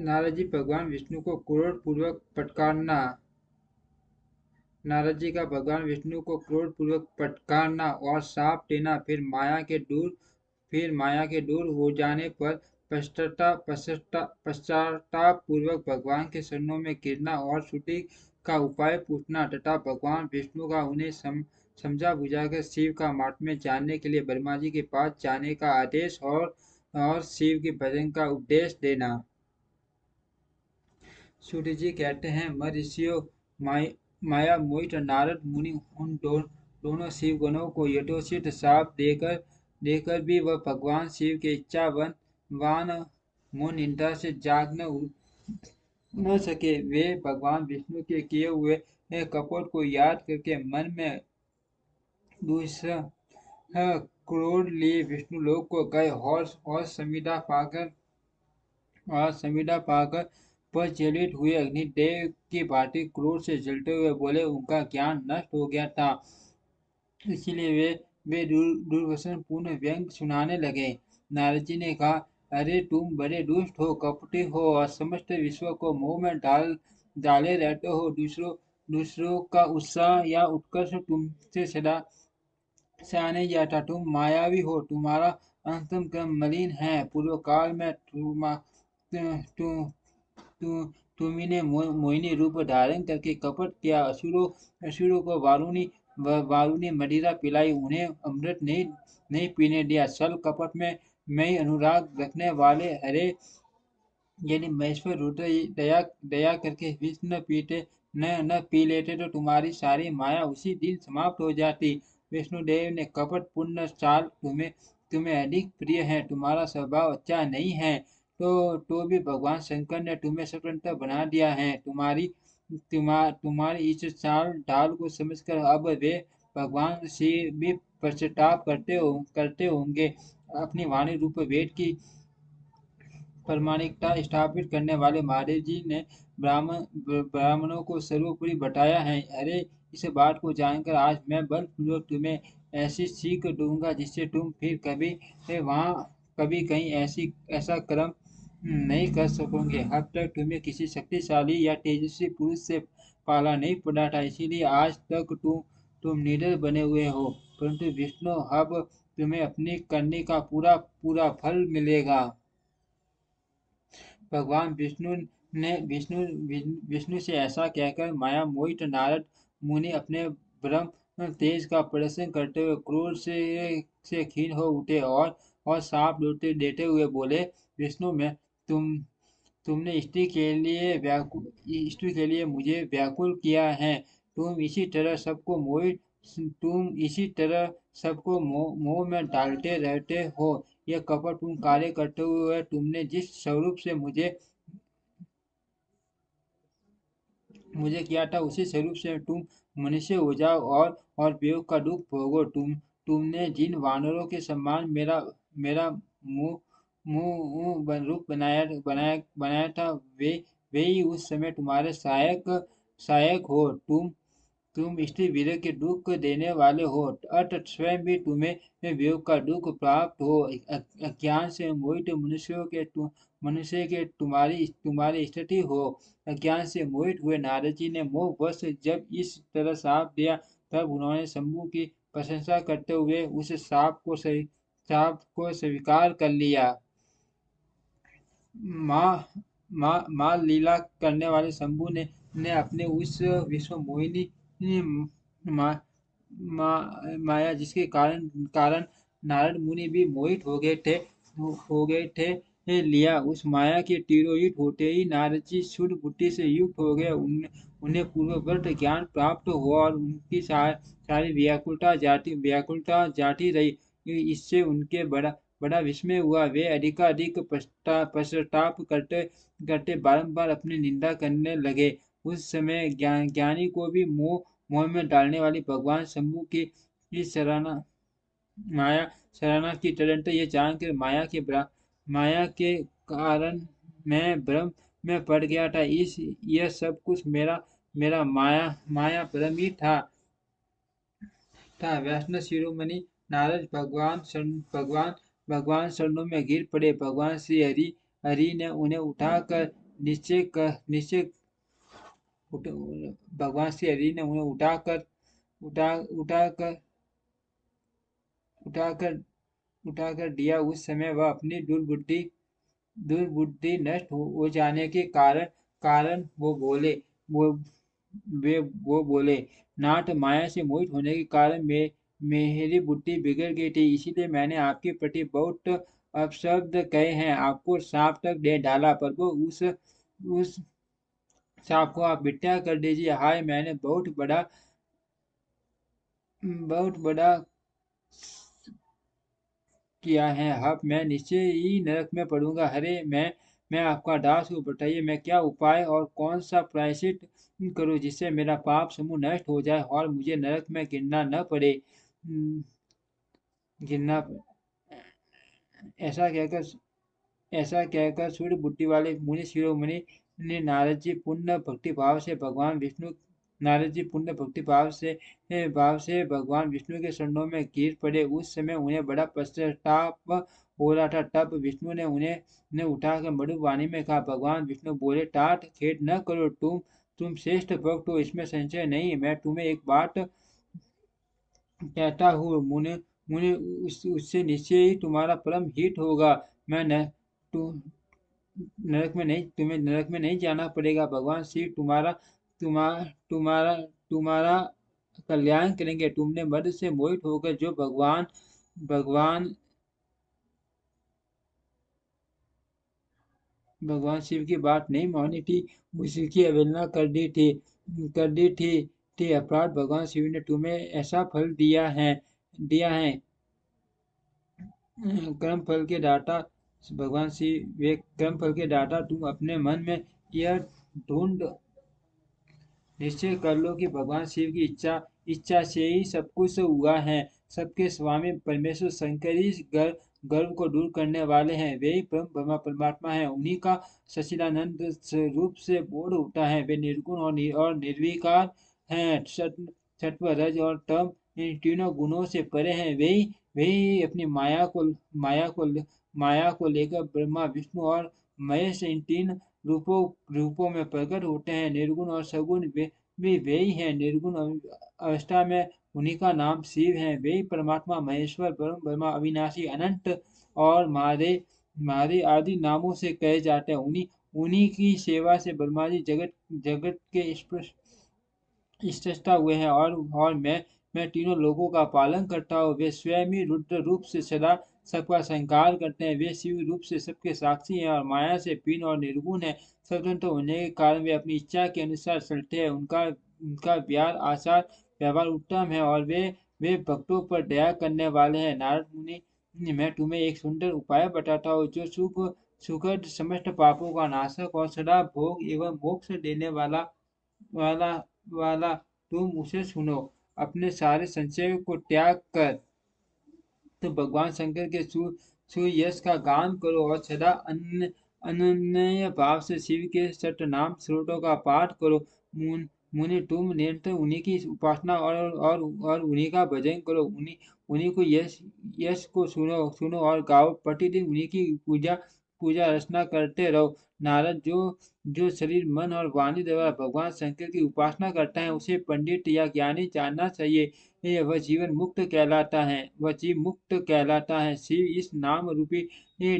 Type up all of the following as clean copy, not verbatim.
नारद जी भगवान विष्णु को क्रोधपूर्वक फटकारना नारद जी का भगवान विष्णु को क्रोधपूर्वक फटकारना और शाप देना, फिर माया के दूर हो जाने पर पश्चाताप पूर्वक भगवान के शरणों में गिरना और छुट्टी का उपाय पूछना तथा भगवान विष्णु का उन्हें समझा बुझाकर शिव का महात्म्य जानने के लिए ब्रह्मा जी के पास जाने का आदेश और शिव के भजन का उपदेश देना। सूर्य जी कहते हैं, महर्षियों, माया मोहित नारद मुनि उन दोनों शिव गणों को यथोचित शाप देकर भी वह भगवान शिव के इच्छावान वान मोह निंदा से जाग न सके। वे भगवान विष्णु के किए हुए कपट को याद करके मन में दूसरा क्रोध लिए विष्णु लोक को गए और संविदा पाकर प्रज्वलित हुए अग्निदेव की भांति क्रोध से जलते हुए बोले। उनका ज्ञान नष्ट हो गया था, इसीलिए वे दुर्वसन पूर्ण व्यंग सुनाने लगे। नारद जी ने कहा, अरे तुम बड़े दुष्ट हो, कपटी हो और समस्त विश्व को मोह में डाले रहते हो। दूसरों का उत्साह या उत्कर्ष तुमसे सदा सहा नहीं जाता। तुम मायावी हो, तुम्हारा अंतम क्रम मलिन है। पूर्व काल में तुम्ही ने मोहिनी रूप धारण करके कपट किया। असुरों को वारुणी मदिरा पिलाई, उन्हें अमृत नहीं पीने दिया। छल कपट में ही अनुराग रखने वाले हरे यदि महेश्वर रुद्र दया करके विष न पी लेते तो तुम्हारी सारी माया उसी दिन समाप्त हो जाती। विष्णुदेव ने कपट पुण्य चाल तुम्हें अधिक प्रिय है, तुम्हारा स्वभाव अच्छा नहीं है, तो भी भगवान शंकर ने तुम्हें स्वतंत्र बना दिया है। तुम्हारी इस चाल ढाल को समझकर अब वे भगवान शिव भी पश्चाताप करते होंगे। अपनी वाणी रूप वेद की प्रामाणिकता स्थापित करने वाले महादेव जी ने ब्राह्मणों को सर्वोपरि बताया है। अरे, इस बात को जानकर आज मैं बलपूर्वक तुम्हें ऐसी सीख दूंगा जिससे तुम फिर कभी कहीं ऐसा कर्म नहीं कर सकोगे। अब तक तुम्हें किसी शक्तिशाली या तेजस्वी पुरुष से पाला नहीं पड़ा था, इसीलिए आज तक तुम निडर बने हुए हो। परंतु विष्णु, अब तुम्हें अपनी करने का पूरा पूरा फल मिलेगा। भगवान विष्णु से ऐसा कहकर माया मोहित नारद मुनि अपने ब्रह्म तेज का प्रदर्शन करते हुए क्रोध से क्षीण हो उठे और साप देते हुए बोले, विष्णु में तुमने स्त्री के लिए मुझे व्याकुल किया है। तुम इसी तरह सबको मोह में डालते रहते हो। यह कपटपूर्ण कार्य करते हुए तुमने जिस स्वरूप से मुझे किया था, उसी स्वरूप से तुम मनुष्य हो जाओ और वियोग का दुख भोगो। तुमने जिन वानरों के समान मेरा मुंह रूप बनाया था, वे ही उस समय तुम्हारे सहायक हो। तुम स्त्री वीर के दुख देने वाले हो, अतः स्वयं भी तुम्हें वियोग का दुख प्राप्त हो। अज्ञान से मोहित मनुष्य के तुम्हारी स्थिति हो। अज्ञान से मोहित हुए नारद जी ने मोहवश जब इस तरह साप दिया, तब उन्होंने शंभु की प्रशंसा करते हुए उस साप को स्वीकार कर लिया। माँ लीला करने वाले शंभु ने अपने उस विश्व मोहिनी मा, माया जिसके कारण नारद मुनि भी मोहित हो गए थे लिया। उस माया के तीरोयुक्त होते ही नारद जी शुद्ध बुद्धि से युक्त हो गए। उन्हें पूर्ववत ज्ञान प्राप्त हुआ और उनकी सारी व्याकुलता जाती रही। इससे उनके बड़ा विस्मय हुआ। वे अधिकाधिक पश्चाताप करते करते बारंबार अपनी निंदा करने लगे। उस समय ज्ञानी को भी मोह में डालने वाली भगवान शंभु की सराहना की। तदंतर ये जानकर माया के कारण मैं भ्रम में पड़ गया था। यह सब कुछ मेरा माया भ्रम ही था। वैष्णव शिरोमणि नारद भगवान शरणों में गिर पड़े। भगवान श्री हरि ने उन्हें उठाकर निश्चय भगवान श्री हरि ने उन्हें उठा उठाकर उठाकर उठाकर दिया। उस समय वह अपनी दुर्बुद्धि नष्ट हो जाने के कारण वो वो बोले, नाट माया से मोहित होने के कारण मेरी बुद्धि बिगड़ गई थी, इसीलिए मैंने आपके प्रति बहुत अपशब्द कहे हैं, आपको सांप तक दे डाला। प्रभु उस सांप को आप मिथ्या कर दीजिए। हाय, मैंने बहुत बड़ा किया है। अब मैं निश्चय ही नरक में पड़ूंगा। हरे, मैं आपका दास हूँ, बताइए मैं क्या उपाय और कौन सा प्रायश्चित करूँ जिससे मेरा पाप समूह नष्ट हो जाए और मुझे नरक में गिरना न पड़े। गिरना ऐसा कहकर सूर्य बुद्धि वाले मुनि शिरोमणि ने नारद जी पूर्ण भक्ति भाव से भगवान विष्णु के चरणों में गिर पड़े। उस समय उन्हें बड़ा पश्चाताप हो रहा था। तब विष्णु ने उन्हें उठाकर मधुर वाणी में कहा, भगवान विष्णु बोले, टाट खेद न करो, तुम श्रेष्ठ भक्त हो, इसमें संशय नहीं। मैं तुम्हें एक बात कहता हूँ, मुने मुने उससे निश्चय ही तुम्हारा परम हित होगा। मैं न तु, तुम्हें नरक में नहीं जाना पड़ेगा। भगवान शिव तुम्हारा कल्याण करेंगे। तुमने मद से मोहित होकर जो भगवान भगवान शिव की बात नहीं मानी थी, उसी की अवहेलना कर दी थी अपराध भगवान शिव ने तुम्हें ऐसा फल दिया है। कर्म फल के दाता भगवान शिव, वे कर्म फल के दाता, तुम अपने मन में यह ढूंढ निश्चय कर लो कि भगवान शिव की इच्छा से ही सब कुछ हुआ है। सबके स्वामी परमेश्वर शंकर ही गर्व को दूर करने वाले हैं। वे ही परमात्मा है। उन्हीं का सच्चिदानंद रूप से बोध उठा है। वे निर्गुण और निर्विकार हैं। सत्व रज और तम इन तीनों गुणों से परे हैं। वे ही अपनी माया को लेकर ब्रह्मा विष्णु और महेश इन तीन रूपों में प्रकट होते हैं। निर्गुण और सगुण वे ही हैं। निर्गुण अवस्था में उन्हीं का नाम शिव है। वे ही परमात्मा महेश्वर ब्रह्मा अविनाशी अनंत और मारे आदि नामों से कहे जाते हैं। उन्हीं की सेवा से ब्रह्मा जी जगत के स्रष्टा हुए हैं। और मैं तीनों लोगों का पालन करता हूँ। वे स्वयं ही रुद्र रूप से सदा सबका संहार करते हैं। वे शिव रूप से सबके साक्षी हैं और माया से पीन और निर्गुण है। स्वतंत्र होने के कारण वे अपनी इच्छा के अनुसार चलते हैं। उनका व्यवहार उत्तम है और वे भक्तों पर दया करने वाले हैं। नारद मुनि, मैं तुम्हें एक सुंदर उपाय बताता हूँ जो सुखद समस्त पापों का नाशक और सदा भोग एवं मोक्ष देने वाला वाला तुम उसे सुनो। अपने सारे संशयों को त्याग कर तो भगवान शंकर के सुयश का गान करो और सदा अनन्य भाव से शिव के सतनाम स्रोतों का पाठ करो। मुनि, तुम निरंतर उन्हीं की उपासना और उन्हीं का भजन करो। उन्हीं को यश को सुनो और गाओ। प्रतिदिन उन्हीं की पूजा अर्चना करते रहो। नारद, जो शरीर मन और वाणी द्वारा भगवान शंकर की उपासना करता है, उसे पंडित या ज्ञानी जानना चाहिए। वह जीवन मुक्त कहलाता है। वह जीव मुक्त कहलाता है। शिव इस नाम रूपी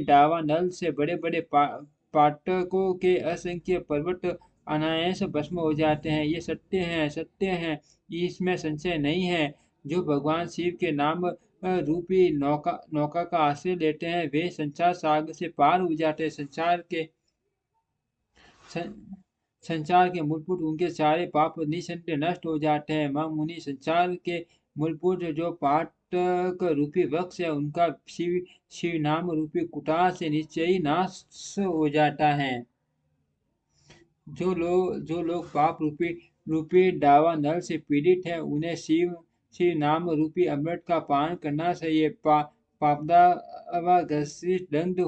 दावानल से बड़े बड़े पाठकों के असंख्य पर्वत अनायास भस्म हो जाते हैं। ये सत्य है, इसमें संशय नहीं है। जो भगवान शिव के नाम रूपी नौका का आश्रय लेते हैं, वे संसार सागर से पार हो जाते हैं। संसार के मूलभूत उनके सारे पाप निसंदेह नष्ट हो जाते हैं। मां मुनि, संसार के मूलभूत जो पाटक रूपी वृक्ष है, उनका शिव नाम रूपी कुटार से निश्चय ही नाश हो जाता है। जो लोग पाप रूपी दावा नल से पीड़ित है, उन्हें शिव नाम रूपी अमृत का पान करना चाहिए। पापदा व घसित दंड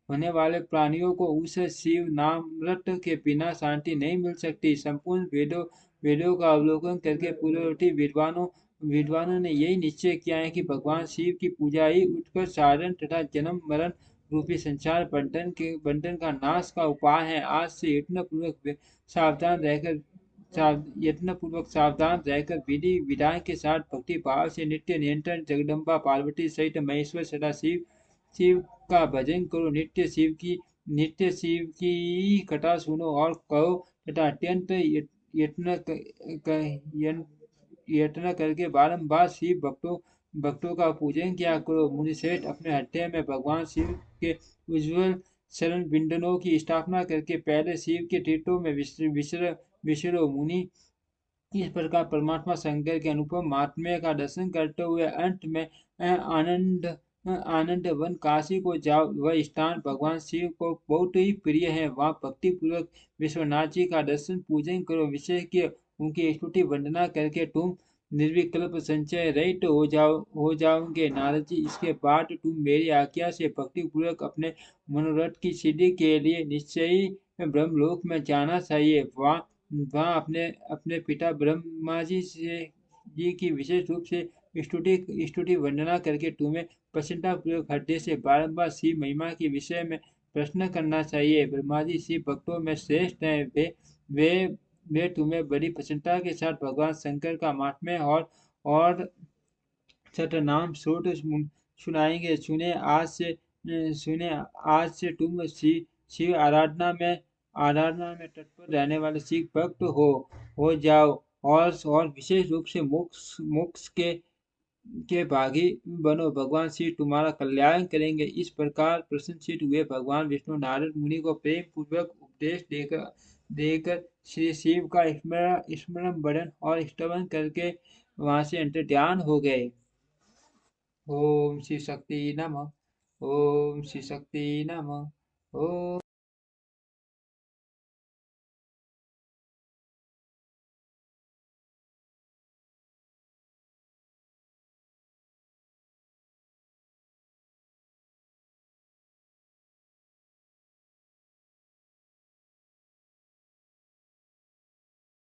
होने वाले प्राणियों को उस शिव नामृत के बिना शांति नहीं मिल सकती। संपूर्ण वेदों का अवलोकन करके पूर्ववर्ती विद्वानों ने यही निश्चय किया है कि भगवान शिव की पूजा ही उत्कर्ष साधन तथा जन्म मरण रूपी संसार बंटन का नाश का उपाय है। आज से सावधान रहकर सावधान रहकर विधि विधान के साथ भक्ति भाव से नित्य नियंत्रण जगदम्बा पार्वती सहित महेश्वर सदा शिव शिव का भजन करो। नित्य शिव की कथा सुनो और कहो तथा अत्यंत यत्न यत्न करके बारंबार शिव भक्तों का पूजन किया करो। मुनिश्रेष्ठ अपने हृदय में भगवान शिव के उज्जवल शरण बिंदनों की स्थापना करके पहले शिव के तीर्थों में विचरो। मुनि इस प्रकार परमात्मा शंकर के अनुपम महात्म्य का दर्शन करते हुए अंत में आनंद आनंद वन काशी को जाओ। वह स्थान भगवान शिव को बहुत ही प्रिय है। वहाँ भक्ति पूर्वक विश्वनाथ जी का दर्शन पूजन करो। विशेष के उनकी स्तुति वंदना करके तुम निर्विकल्प संचय रहित हो जाओगे। नारद जी, इसके बाद तुम मेरी आज्ञा से भक्ति पूर्वक अपने मनोरथ की सिद्धि के लिए निश्चय ही ब्रह्मलोक में जाना चाहिए। वहाँ अपने अपने पिता ब्रह्मा जी की विशेष रूप से स्तुति वंदना करके तुम्हें प्रसन्नता पूर्वक हृदय से बारंबार शिव महिमा के विषय में प्रश्न करना चाहिए। ब्रह्मा जी शिव भक्तों में श्रेष्ठ हैं। वे वे तुम्हें बड़ी प्रसन्नता के साथ भगवान शंकर का महात्म्य और सतनाम स्तोत्र सुनाएंगे। सुने आज से तुम शिव आराधना में तत्पर रहने वाले सिख भक्त हो जाओ और विशेष रूप से मोक्ष के भागी बनो। भगवान शिव तुम्हारा कल्याण करेंगे। इस प्रकार प्रसन्नचित्त हुए भगवान विष्णु नारद मुनि को प्रेम पूर्वक उपदेश देकर श्री शिव का स्मरण वदन और स्तवन करके वहां से अंतर्ध्यान हो गए। ओम श्री शक्ति नमः। ओम श्री शक्ति नमः। ओम